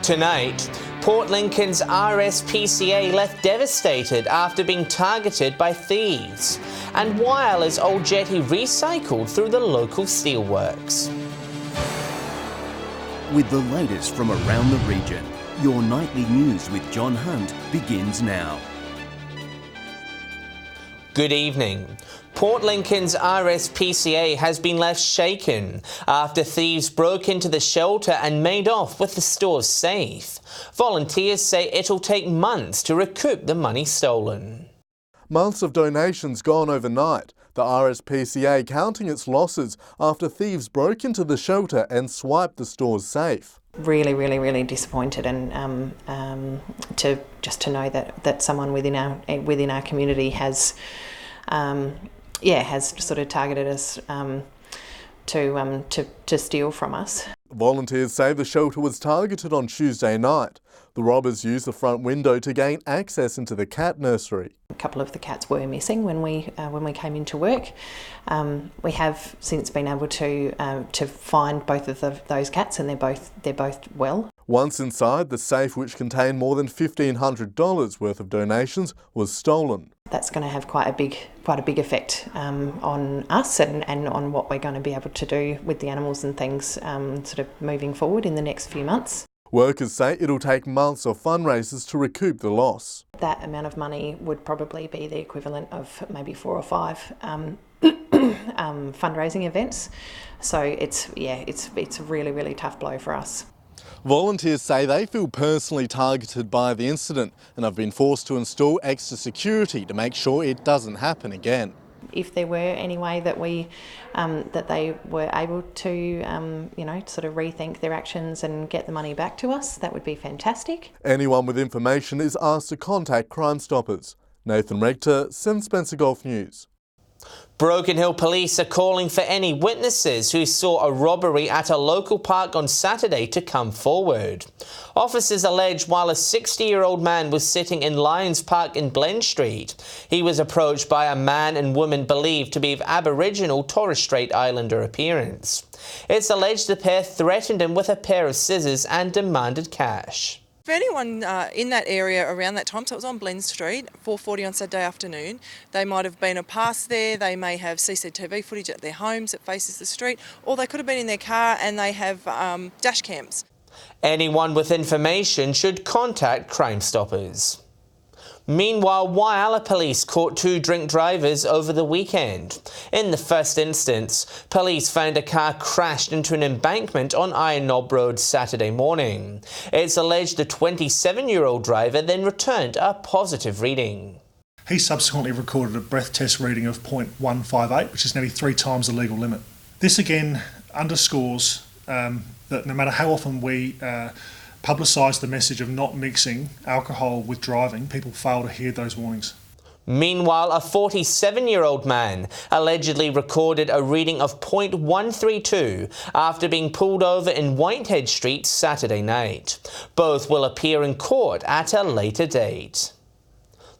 Tonight, Port Lincoln's RSPCA left devastated after being targeted by thieves. And Wyala's old jetty recycled through the local steelworks. With the latest from around the region, your nightly news with John Hunt begins now. Good evening. Port Lincoln's RSPCA has been left shaken after thieves broke into the shelter and made off with the store's safe. Volunteers say it'll take months to recoup the money stolen. Months of donations gone overnight. The RSPCA counting its losses after thieves broke into the shelter and swiped the store's safe. Really disappointed, and to know that someone within our community has sort of targeted us to steal from us. Volunteers say the shelter was targeted on Tuesday night. The robbers used the front window to gain access into the cat nursery. A couple of the cats were missing when we came into work. We have since been able to find both of those cats, and they're both well. Once inside, the safe, which contained more than $1,500 worth of donations, was stolen. That's going to have quite a big effect on us and on what we're going to be able to do with the animals and things sort of moving forward in the next few months. Workers say it'll take months of fundraisers to recoup the loss. That amount of money would probably be the equivalent of maybe 4 or 5 fundraising events. So it's a really tough blow for us. Volunteers say they feel personally targeted by the incident and have been forced to install extra security to make sure it doesn't happen again. If there were any way that that they were able to, sort of rethink their actions and get the money back to us, that would be fantastic. Anyone with information is asked to contact Crime Stoppers. Nathan Rector, 7 Spencer Golf News. Broken Hill Police are calling for any witnesses who saw a robbery at a local park on Saturday to come forward. Officers allege while a 60-year-old man was sitting in Lyons Park in Glen Street, he was approached by a man and woman believed to be of Aboriginal Torres Strait Islander appearance. It's alleged the pair threatened him with a pair of scissors and demanded cash. For anyone in that area around that time, so it was on Glen Street, 4:40 on Saturday afternoon, they might have been a pass there, they may have CCTV footage at their homes that faces the street, or they could have been in their car and they have dash cams. Anyone with information should contact Crime Stoppers. Meanwhile, Wyala police caught 2 drink drivers over the weekend. In the first instance, police found a car crashed into an embankment on Iron Knob Road Saturday morning. It's alleged the 27-year-old driver then returned a positive reading. He subsequently recorded a breath test reading of .158, which is nearly 3 times the legal limit. This again underscores that no matter how often we publicise the message of not mixing alcohol with driving, people fail to hear those warnings. Meanwhile, a 47-year-old man allegedly recorded a reading of .132 after being pulled over in Whitehead Street Saturday night. Both will appear in court at a later date.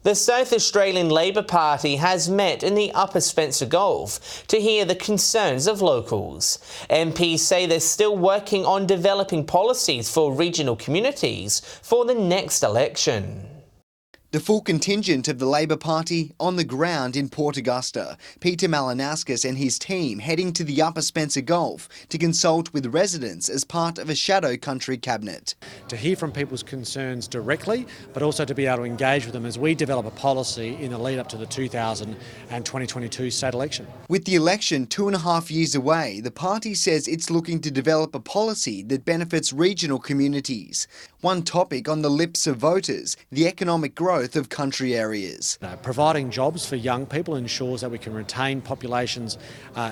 The South Australian Labor Party has met in the Upper Spencer Gulf to hear the concerns of locals. MPs say they're still working on developing policies for regional communities for the next election. The full contingent of the Labor Party on the ground in Port Augusta. Peter Malinauskas and his team heading to the Upper Spencer Gulf to consult with residents as part of a shadow country cabinet. To hear from people's concerns directly, but also to be able to engage with them as we develop a policy in the lead up to the 2022 state election. With the election 2.5 years away, the party says it's looking to develop a policy that benefits regional communities. One topic on the lips of voters, the economic growth of country areas. Providing jobs for young people ensures that we can retain populations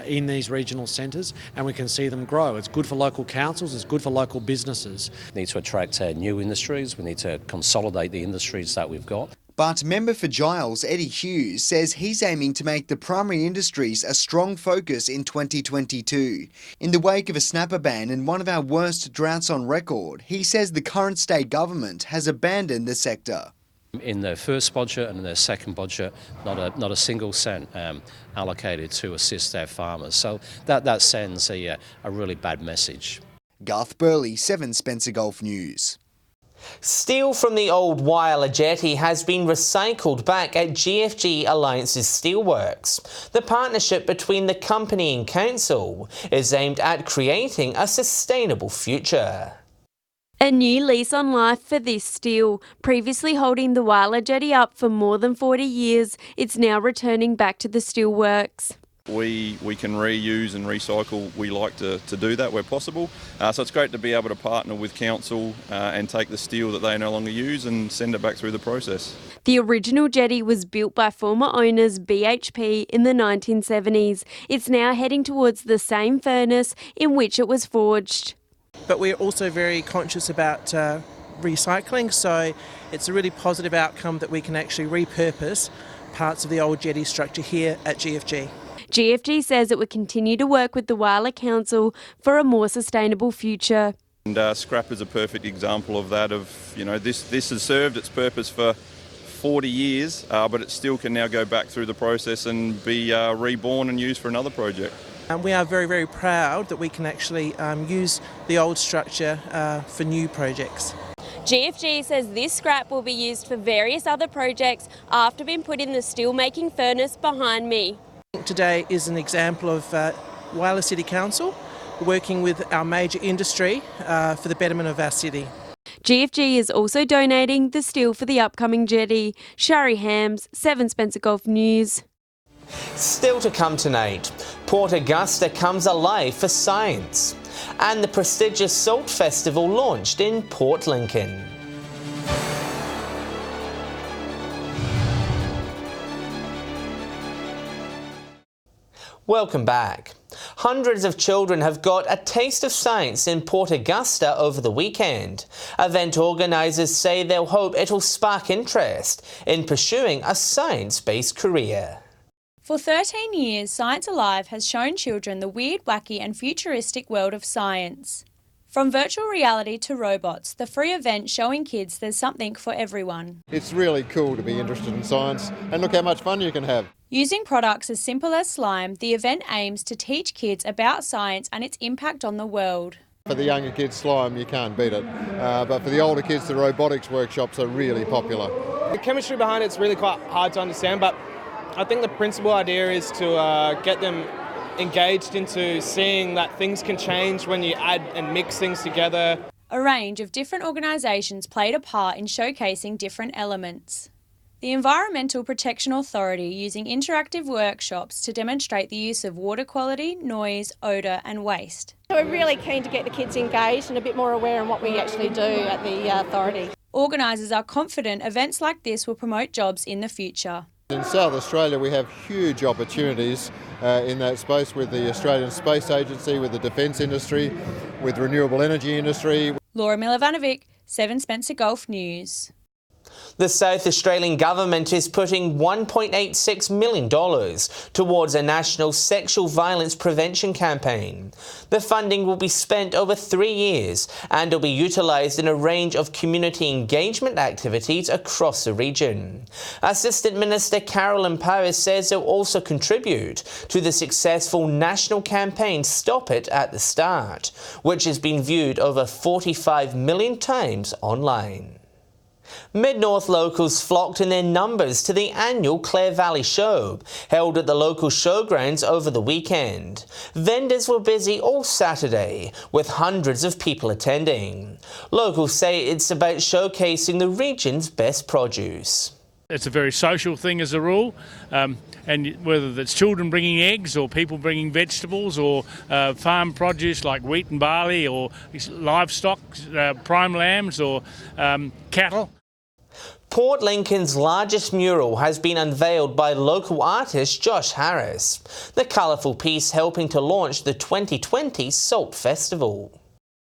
in these regional centres and we can see them grow. It's good for local councils, it's good for local businesses. We need to attract new industries, we need to consolidate the industries that we've got. But member for Giles, Eddie Hughes, says he's aiming to make the primary industries a strong focus in 2022. In the wake of a snapper ban and one of our worst droughts on record, he says the current state government has abandoned the sector. In their first budget and in their second budget, not a single cent allocated to assist their farmers. So that sends a really bad message. Garth Burley, 7 Spencer Golf News. Steel from the old Wyler jetty has been recycled back at GFG Alliance's steelworks. The partnership between the company and council is aimed at creating a sustainable future. A new lease on life for this steel. Previously holding the Wyler jetty up for more than 40 years, it's now returning back to the steelworks. We can reuse and recycle. We like to do that where possible. So it's great to be able to partner with council and take the steel that they no longer use and send it back through the process. The original jetty was built by former owners BHP in the 1970s. It's now heading towards the same furnace in which it was forged. But we're also very conscious about recycling, so it's a really positive outcome that we can actually repurpose parts of the old jetty structure here at GFG. GFG says it would continue to work with the Wyler Council for a more sustainable future. And scrap is a perfect example of that. This has served its purpose for 40 years, but it still can now go back through the process and be reborn and used for another project. And we are very, very proud that we can actually use the old structure for new projects. GFG says this scrap will be used for various other projects after being put in the steel-making furnace behind me. Today is an example of Wyler City Council working with our major industry for the betterment of our city. GFG is also donating the steel for the upcoming jetty. Shari Hams, 7 Spencer Gulf News. Still to come tonight, Port Augusta comes alive for science, and the prestigious Salt Festival launched in Port Lincoln. Welcome back. Hundreds of children have got a taste of science in Port Augusta over the weekend. Event organisers say they'll hope it'll spark interest in pursuing a science-based career. For 13 years, Science Alive has shown children the weird, wacky and futuristic world of science. From virtual reality to robots, the free event showing kids there's something for everyone. It's really cool to be interested in science, and look how much fun you can have. Using products as simple as slime, the event aims to teach kids about science and its impact on the world. For the younger kids, slime, you can't beat it. But for the older kids, the robotics workshops are really popular. The chemistry behind it's really quite hard to understand, but I think the principal idea is to get them engaged into seeing that things can change when you add and mix things together. A range of different organisations played a part in showcasing different elements. The Environmental Protection Authority using interactive workshops to demonstrate the use of water quality, noise, odour and waste. So we're really keen to get the kids engaged and a bit more aware in what we actually do at the authority. Organisers are confident events like this will promote jobs in the future. In South Australia we have huge opportunities in that space with the Australian Space Agency, with the defence industry, with renewable energy industry. Laura Milovanovic, 7 Spencer Gulf News. The South Australian Government is putting $1.86 million towards a national sexual violence prevention campaign. The funding will be spent over 3 years and will be utilised in a range of community engagement activities across the region. Assistant Minister Carolyn Powers says it will also contribute to the successful national campaign Stop It at the Start, which has been viewed over 45 million times online. Mid-North locals flocked in their numbers to the annual Clare Valley Shoaib, held at the local showgrounds over the weekend. Vendors were busy all Saturday, with hundreds of people attending. Locals say it's about showcasing the region's best produce. It's a very social thing as a rule, and whether it's children bringing eggs or people bringing vegetables or farm produce like wheat and barley or livestock, prime lambs or cattle. Port Lincoln's largest mural has been unveiled by local artist Josh Harris, the colourful piece helping to launch the 2020 Salt Festival.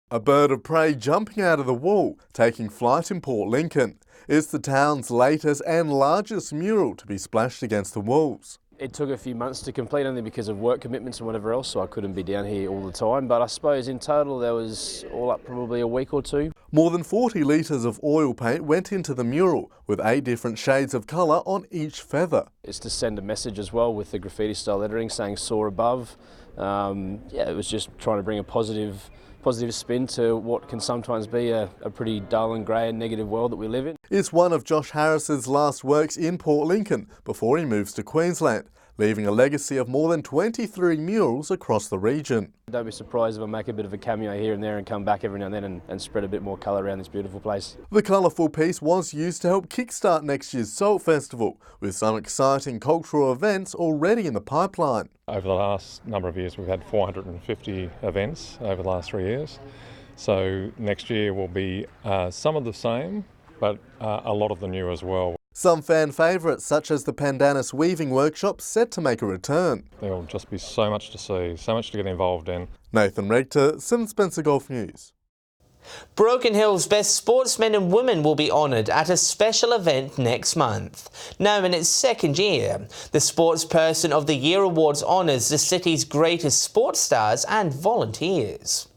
A bird of prey jumping out of the wall, taking flight in Port Lincoln. It's the town's latest and largest mural to be splashed against the walls. It took a few months to complete only because of work commitments and whatever else, so I couldn't be down here all the time. But I suppose in total there was all up probably a week or two. More than 40 litres of oil paint went into the mural, with 8 different shades of colour on each feather. It's to send a message as well with the graffiti style lettering saying "Soar Above." It was just trying to bring a positive positive spin to what can sometimes be a pretty dull and grey and negative world that we live in. It's one of Josh Harris's last works in Port Lincoln before he moves to Queensland, leaving a legacy of more than 23 murals across the region. Don't be surprised if I make a bit of a cameo here and there and come back every now and then and spread a bit more colour around this beautiful place. The colourful piece was used to help kickstart next year's Salt Festival, with some exciting cultural events already in the pipeline. Over the last number of years, we've had 450 events over the last 3 years. So next year will be some of the same, but a lot of the new as well. Some fan favourites, such as the pandanus weaving workshop, set to make a return. There will just be so much to see, so much to get involved in. Nathan Rector, St Spencer Golf News. Broken Hill's best sportsmen and women will be honoured at a special event next month. Now in its second year, the Sportsperson of the Year Awards honours the city's greatest sports stars and volunteers.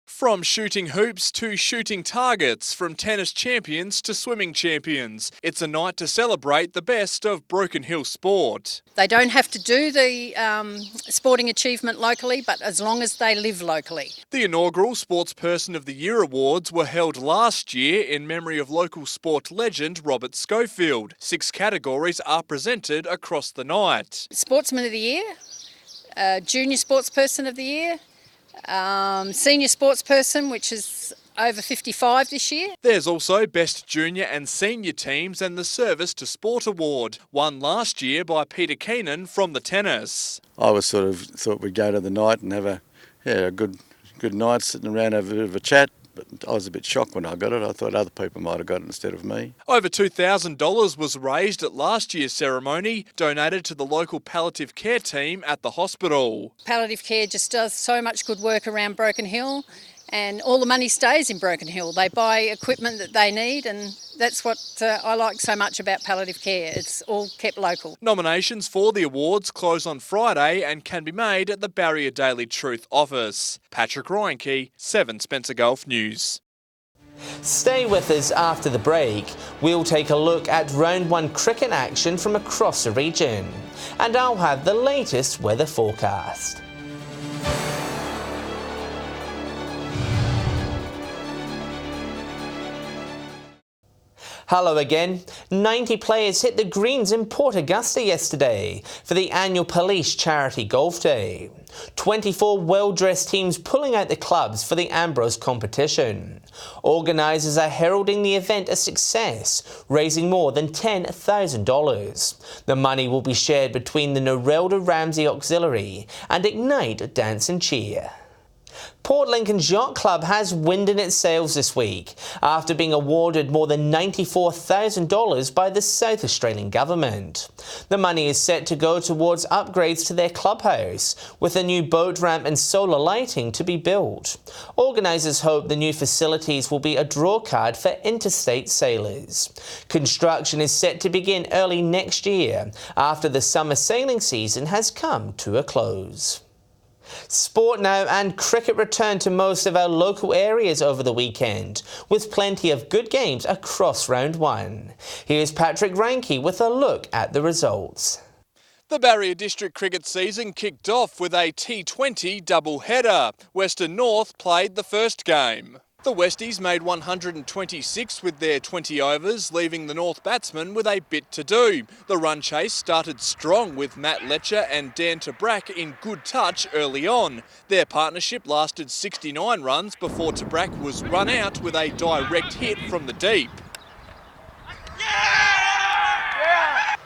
From shooting hoops to shooting targets, from tennis champions to swimming champions, it's a night to celebrate the best of Broken Hill sport. They don't have to do the sporting achievement locally, but as long as they live locally. The inaugural Sportsperson of the Year Awards were held last year in memory of local sport legend Robert Schofield. 6 categories are presented across the night. Sportsman of the Year, Junior Sportsperson of the Year, Senior Sportsperson, which is over 55 this year. There's also Best Junior and Senior Teams and the Service to Sport Award, won last year by Peter Keenan from the tennis. I was thought we'd go to the night and have a good night sitting around, have a bit of a chat. But I was a bit shocked when I got it. I thought other people might have got it instead of me. Over $2,000 was raised at last year's ceremony, donated to the local palliative care team at the hospital. Palliative care just does so much good work around Broken Hill, and all the money stays in Broken Hill. They buy equipment that they need, and that's what I like so much about palliative care. It's all kept local. Nominations for the awards close on Friday and can be made at the Barrier Daily Truth office. Patrick Reinke, 7 Spencer Golf News. Stay with us after the break. We'll take a look at round 1 cricket action from across the region. And I'll have the latest weather forecast. Hello again. 90 players hit the greens in Port Augusta yesterday for the annual Police Charity Golf Day. 24 well-dressed teams pulling out the clubs for the Ambrose competition. Organisers are heralding the event a success, raising more than $10,000. The money will be shared between the Norelda Ramsey Auxiliary and Ignite Dance and Cheer. Port Lincoln's Yacht Club has wind in its sails this week after being awarded more than $94,000 by the South Australian Government. The money is set to go towards upgrades to their clubhouse, with a new boat ramp and solar lighting to be built. Organisers hope the new facilities will be a draw card for interstate sailors. Construction is set to begin early next year after the summer sailing season has come to a close. Sport now, and cricket returned to most of our local areas over the weekend, with plenty of good games across round 1. Here's Patrick Reinke with a look at the results. The Barrier District cricket season kicked off with a T20 double-header. Western North played the first game. The Westies made 126 with their 20 overs, leaving the North batsmen with a bit to do. The run chase started strong with Matt Letcher and Dan Tabrak in good touch early on. Their partnership lasted 69 runs before Tabrak was run out with a direct hit from the deep.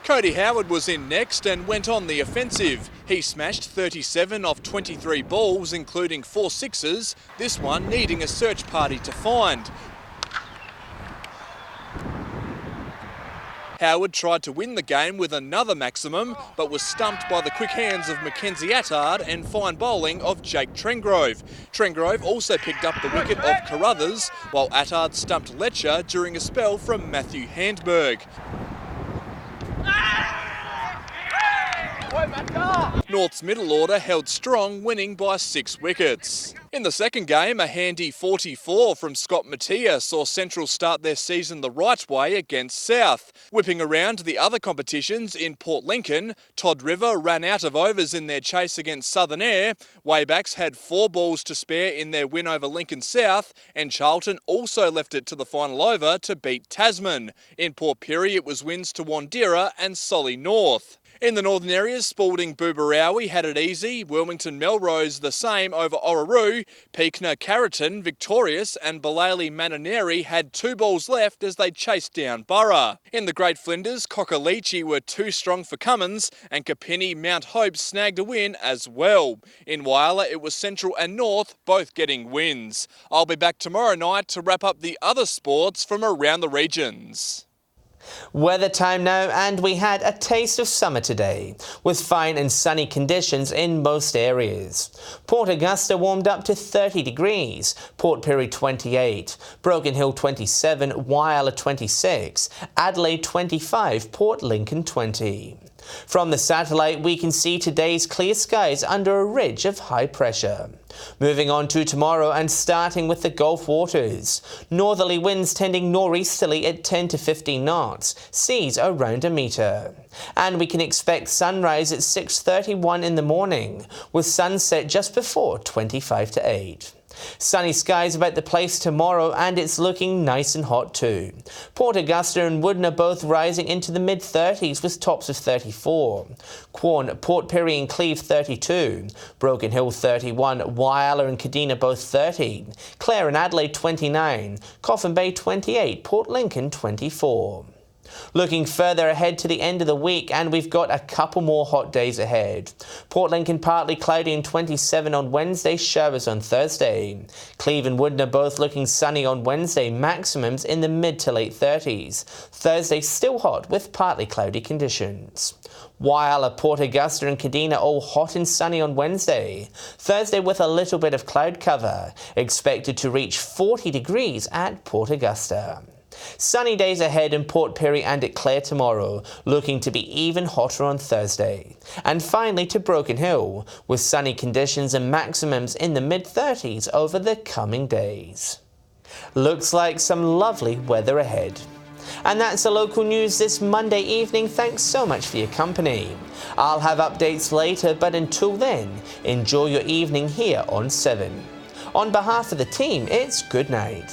Cody Howard was in next and went on the offensive. He smashed 37 off 23 balls, including 4 sixes, this one needing a search party to find. Howard tried to win the game with another maximum, but was stumped by the quick hands of Mackenzie Attard and fine bowling of Jake Trengrove. Trengrove also picked up the wicket of Carruthers, while Attard stumped Letcher during a spell from Matthew Handberg. North's middle order held strong, winning by 6 wickets. In the second game, a handy 44 from Scott Mattia saw Central start their season the right way against South. Whipping around the other competitions in Port Lincoln, Todd River ran out of overs in their chase against Southern Air, Waybacks had 4 balls to spare in their win over Lincoln South, and Charlton also left it to the final over to beat Tasman. In Port Pirie, it was wins to Wandera and Solly North. In the northern areas, Spalding Boobarawi had it easy, Wilmington Melrose the same over Orroroo, Peakner Carrollton victorious, and Ballaley Mananeri had 2 balls left as they chased down Burra. In the Great Flinders, Cockaleachy were too strong for Cummins, and Kapini Mount Hope snagged a win as well. In Whyalla, it was Central and North both getting wins. I'll be back tomorrow night to wrap up the other sports from around the regions. Weather time now, and we had a taste of summer today, with fine and sunny conditions in most areas. Port Augusta warmed up to 30 degrees, Port Pirie 28, Broken Hill 27, Whyalla 26, Adelaide 25, Port Lincoln 20. From the satellite, we can see today's clear skies under a ridge of high pressure. Moving on to tomorrow and starting with the Gulf waters. Northerly winds tending northeasterly at 10 to 15 knots, seas around a metre. And we can expect sunrise at 6:31 in the morning, with sunset just before 25 to 8. Sunny skies about the place tomorrow, and it's looking nice and hot too. Port Augusta and Woodna both rising into the mid-30s with tops of 34. Quorn, Port Pirie and Cleve 32. Broken Hill 31. Whyalla and Kadina both 30. Clare and Adelaide 29. Coffin Bay 28. Port Lincoln 24. Looking further ahead to the end of the week, and we've got a couple more hot days ahead. Port Lincoln partly cloudy and 27 on Wednesday, showers on Thursday. Cleve and Woodna both looking sunny on Wednesday, maximums in the mid to late 30s. Thursday still hot with partly cloudy conditions. Whyalla, Port Augusta and Kadina all hot and sunny on Wednesday. Thursday with a little bit of cloud cover, expected to reach 40 degrees at Port Augusta. Sunny days ahead in Port Pirie and at Clare tomorrow, looking to be even hotter on Thursday. And finally to Broken Hill, with sunny conditions and maximums in the mid-30s over the coming days. Looks like some lovely weather ahead. And that's the local news this Monday evening. Thanks so much for your company. I'll have updates later, but until then, enjoy your evening here on 7. On behalf of the team, it's good night.